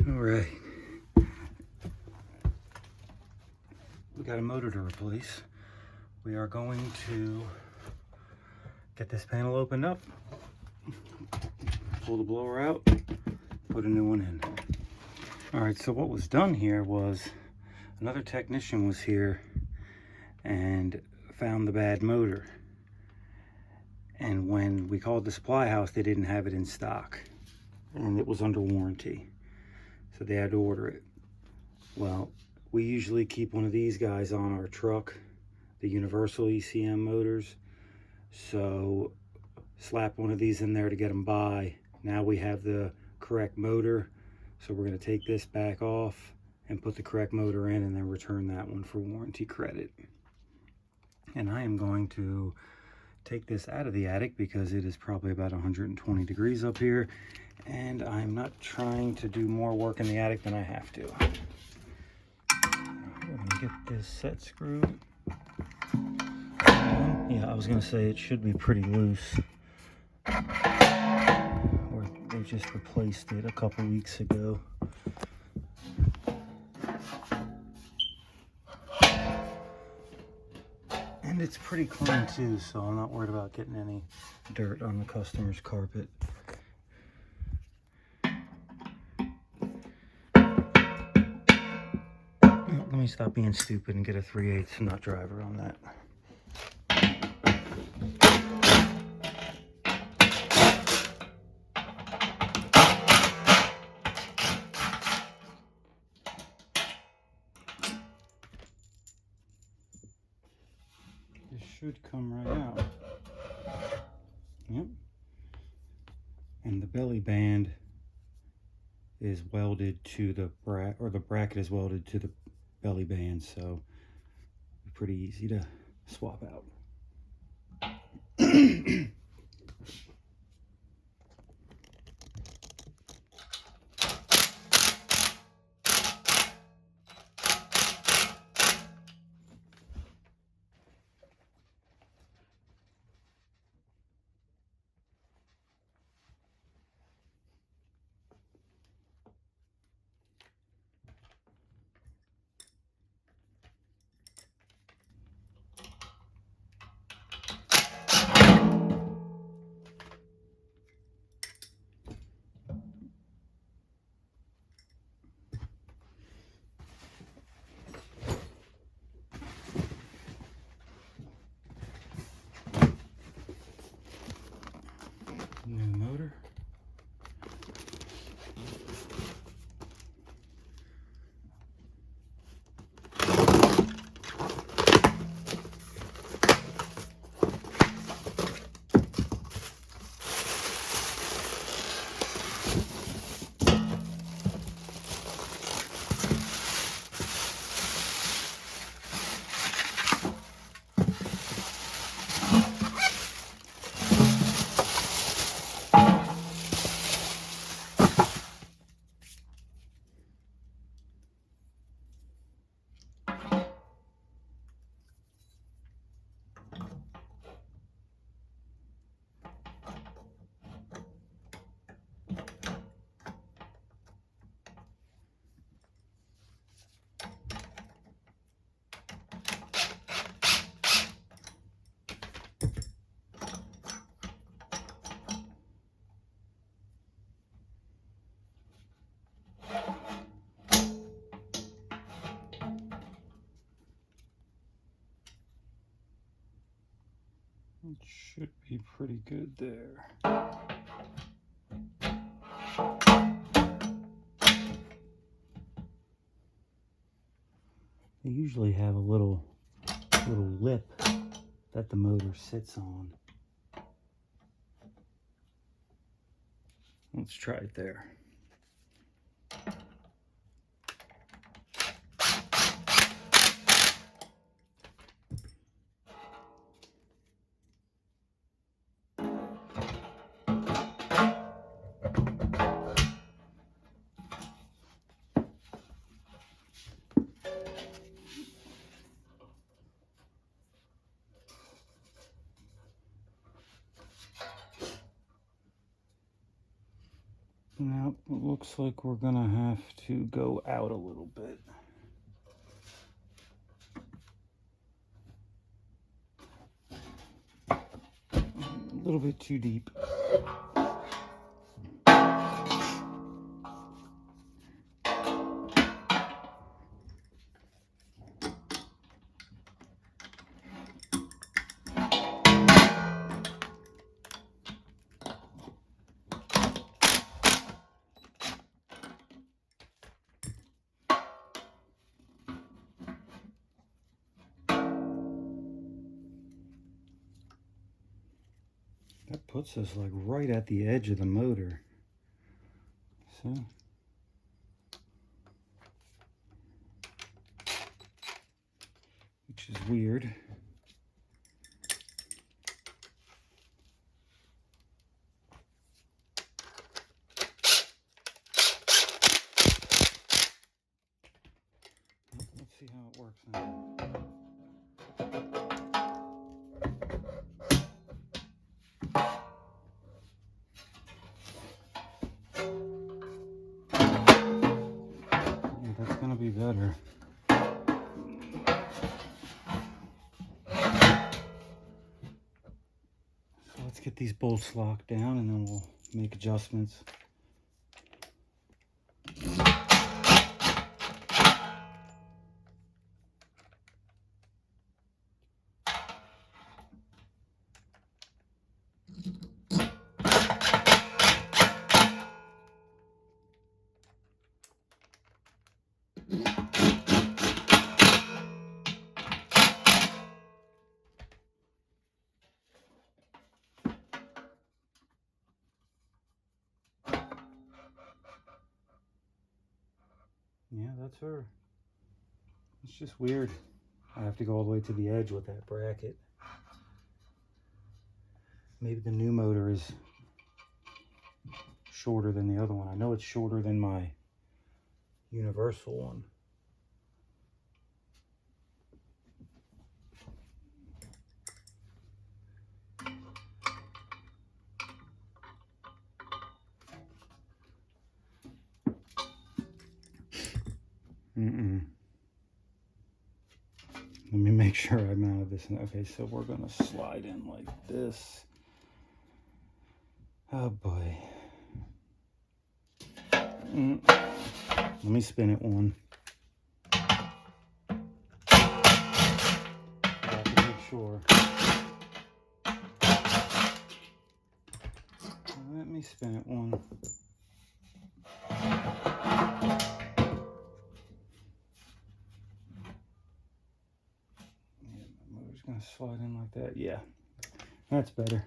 All right, we got a motor to replace. We are going to get this panel opened up, pull the blower out, put a new one in. All right, so what was done here was another technician was here and found the bad motor. And when we called the supply house, they didn't have it in stock and it was under warranty. So they had to order it. Well, we usually keep one of these guys on our truck, the universal ECM motors. So slap one of these in there to get them by. Now we have the correct motor. So we're going to take this back off and put the correct motor in and then return that one for warranty credit. And I am going to take this out of the attic because it is probably about 120 degrees up here. And I'm not trying to do more work in the attic than I have to. We're going to get this set screwed. Yeah, I was going to say it should be pretty loose. They just replaced it a couple weeks ago. And it's pretty clean too, so I'm not worried about getting any dirt on the customer's carpet. Let me stop being stupid and get a 3/8 nut driver on that. This should come right out. Yep. And the belly band is welded to the bracket, or the bracket is welded to the belly band, so it's pretty easy to swap out. New motor. It should be pretty good there. They usually have a little lip that the motor sits on. Let's try it there. Now Yep, it looks like we're gonna have to go out a little bit. A little bit too deep. That puts us like right at the edge of the motor. So which is weird. Let's see how it works now. Yeah, that's gonna be better. So let's get these bolts locked down and then we'll make adjustments. Yeah, that's her. It's just weird. I have to go all the way to the edge with that bracket. Maybe the new motor is shorter than the other one. I know it's shorter than my universal one. Let me make sure I mounted this. Okay, so we're gonna slide in like this. Oh boy. Let me spin it one. I have to make sure. Let me spin it one. Gonna slide in like that. Yeah, that's better.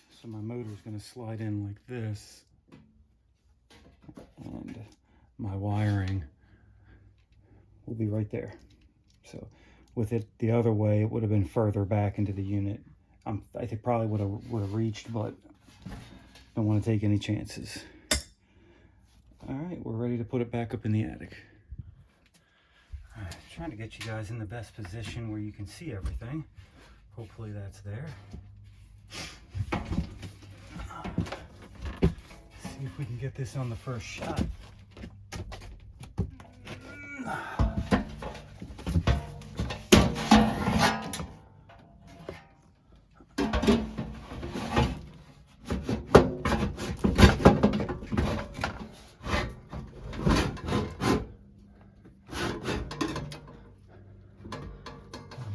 So my motor's gonna slide in like this, and my wiring will be right there. So with it the other way, it would have been further back into the unit. I think probably would have reached, but don't want to take any chances. All right, we're ready to put it back up in the attic. All right, trying to get you guys in the best position where you can see everything. Hopefully that's there. See if we can get this on the first shot.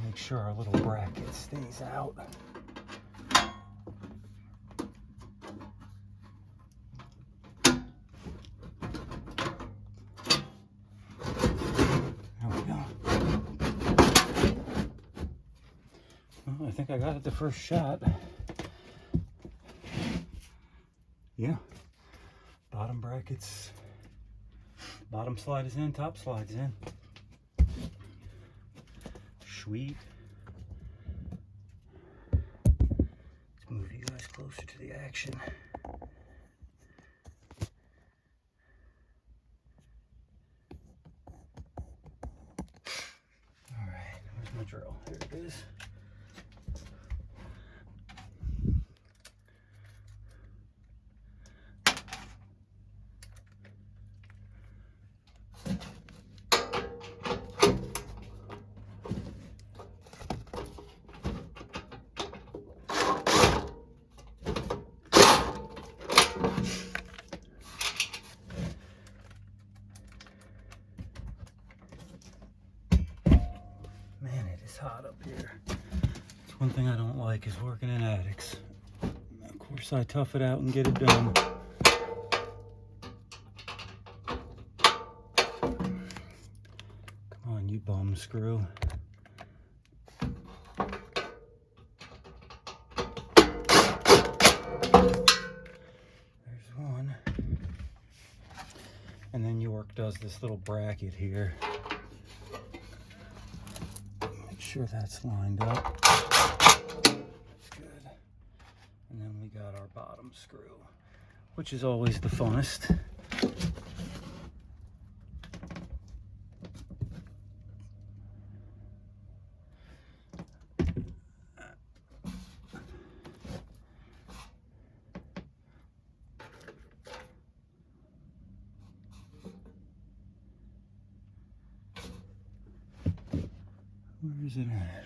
Make sure our little bracket stays out. Well, I think I got it the first shot. Yeah. Bottom brackets. Bottom slide is in, top slide's in. Sweet. guys closer to the action. All right, where's my drill? Here it is. Man, it is hot up here. It's one thing I don't like is working in attics. Of course, I tough it out and get it done. Come on, you bum screw. There's one. And then York does this little bracket here. Make sure that's lined up. That's good. And then we got our bottom screw, which is always the funnest. Where is it at?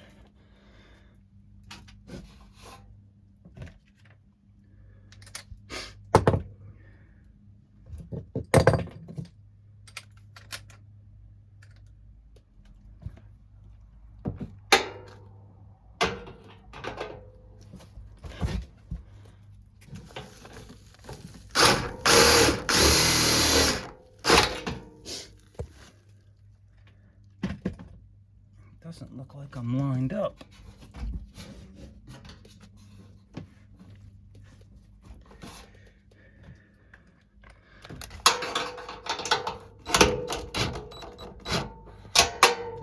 Doesn't look like I'm lined up.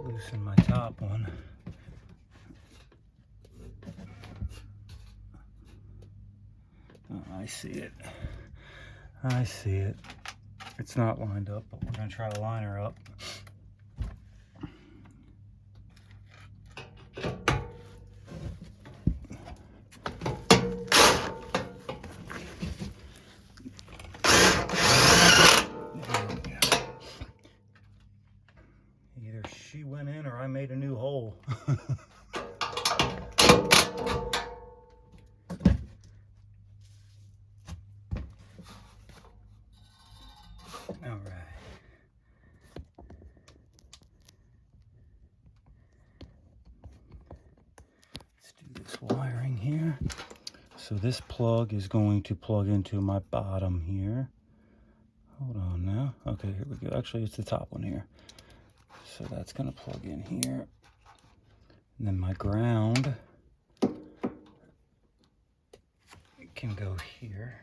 Loosen my top one. Oh, I see it. I see it. It's not lined up, but we're going to try to line her up. Either she went in or I made a new hole. All right. Let's do this wiring here. So this plug is going to plug into my bottom here. Hold on now. Okay, here we go. Actually, it's the top one here. So that's going to plug in here. And then my ground can go here.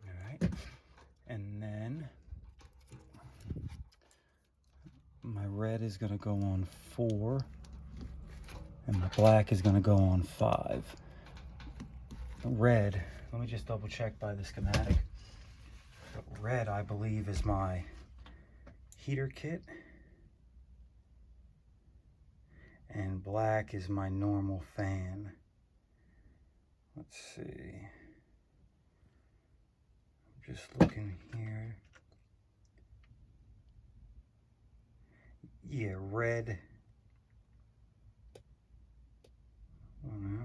Alright. And then my red is going to go on 4. And my black is going to go on 5. Red, let me just double check by the schematic. Red, I believe, is my heater kit. And black is my normal fan. Let's see. I'm just looking here. Yeah, red. Oh no.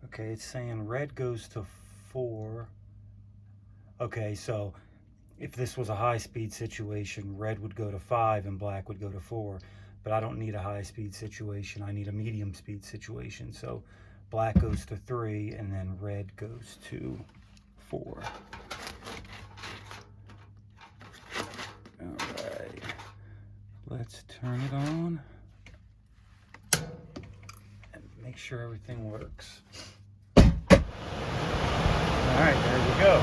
Okay, it's saying red goes to 4. Okay, so if this was a high-speed situation, red would go to 5 and black would go to 4. But I don't need a high-speed situation. I need a medium-speed situation. So black goes to 3 and then red goes to 4. Let's turn it on and make sure everything works. Alright, there we go.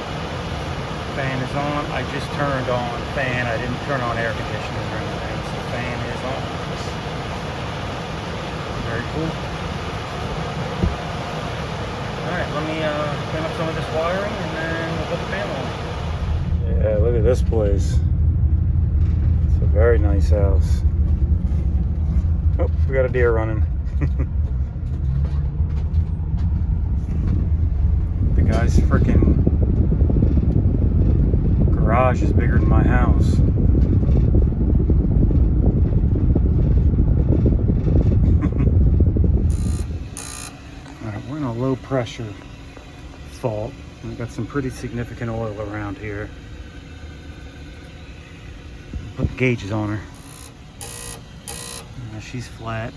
Fan is on. I just turned on fan. I didn't turn on air conditioning or anything, so fan is on. Very cool. Alright, let me clean up some of this wiring and then we'll put the fan on. Yeah, look at this place. It's a very nice house. Oh, we got a deer running. The guy's freaking garage is bigger than my house. Alright, we're in a low pressure fault. We've got some pretty significant oil around here. Put the gauges on her. She's flat.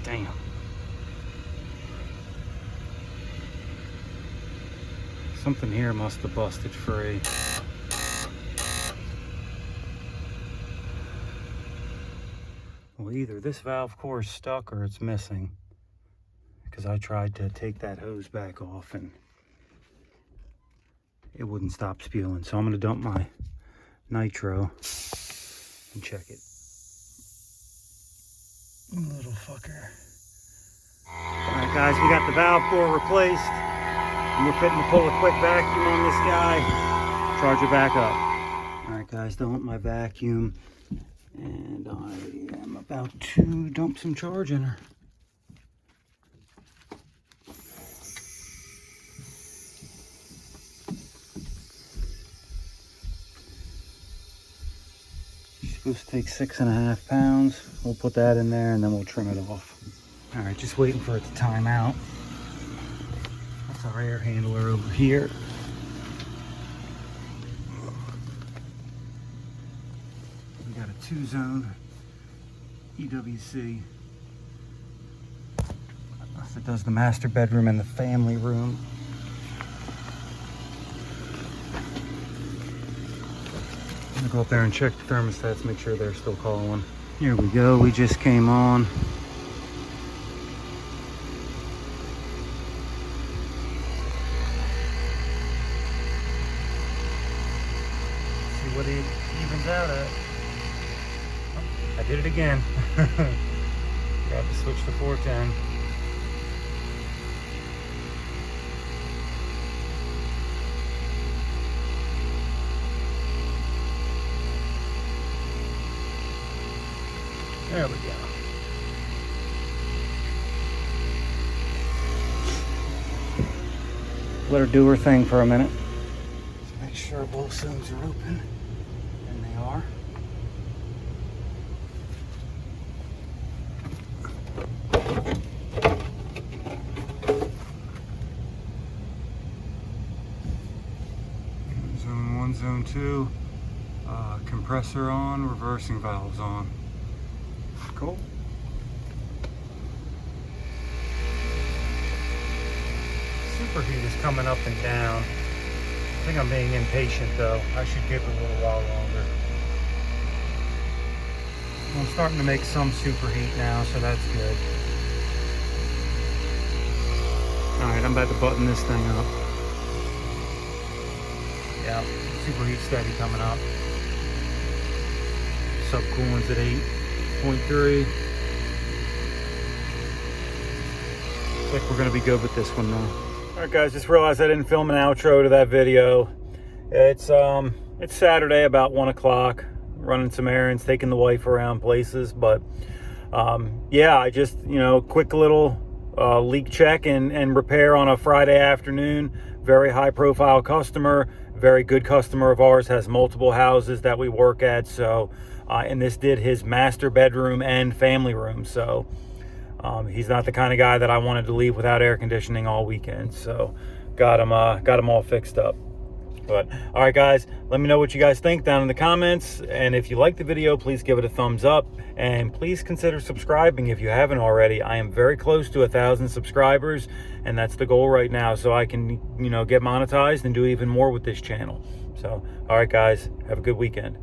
Damn. Something here must have busted free. Well, either this valve core is stuck or it's missing, because I tried to take that hose back off and it wouldn't stop spewing. So I'm going to dump my nitro and check it. Little fucker. Alright guys, we got the valve core replaced. And we're fitting to pull a quick vacuum on this guy. Charge it back up. Alright guys, dump my vacuum. And I am about to dump some charge in her. Supposed to take 6.5 pounds. We'll put that in there and then we'll trim it off. All right, just waiting for it to time out. That's our air handler over here. We got a 2-zone EWC. That does the master bedroom and the family room. I'm gonna go up there and check the thermostats, make sure they're still calling. Here we go, we just came on. See what it evens out at. Oh, I did it again. Got to switch to 410. There we go. Let her do her thing for a minute. Let's make sure both zones are open. And they are. Zone 1, zone 2. Compressor on, reversing valves on. Cool. Superheat is coming up and down. I think I'm being impatient though. I should give it a little while longer. I'm starting to make some superheat now, so that's good. Alright, I'm about to button this thing up. Yeah, superheat steady coming up. Subcoolant's at 8.3. Looks like we're gonna be good with this one now. Alright guys, just realized I didn't film an outro to that video. It's Saturday about 1 o'clock. Running some errands, taking the wife around places, but yeah, I just, quick little leak check and repair on a Friday afternoon. Very high profile customer, very good customer of ours, has multiple houses that we work at, so and this did his master bedroom and family room, so he's not the kind of guy that I wanted to leave without air conditioning all weekend, so got him all fixed up. But all right guys, let me know what you guys think down in the comments, and if you like the video, please give it a thumbs up, and please consider subscribing if you haven't already. I am very close to 1,000 subscribers, and that's the goal right now, so I can get monetized and do even more with this channel. So all right guys, have a good weekend.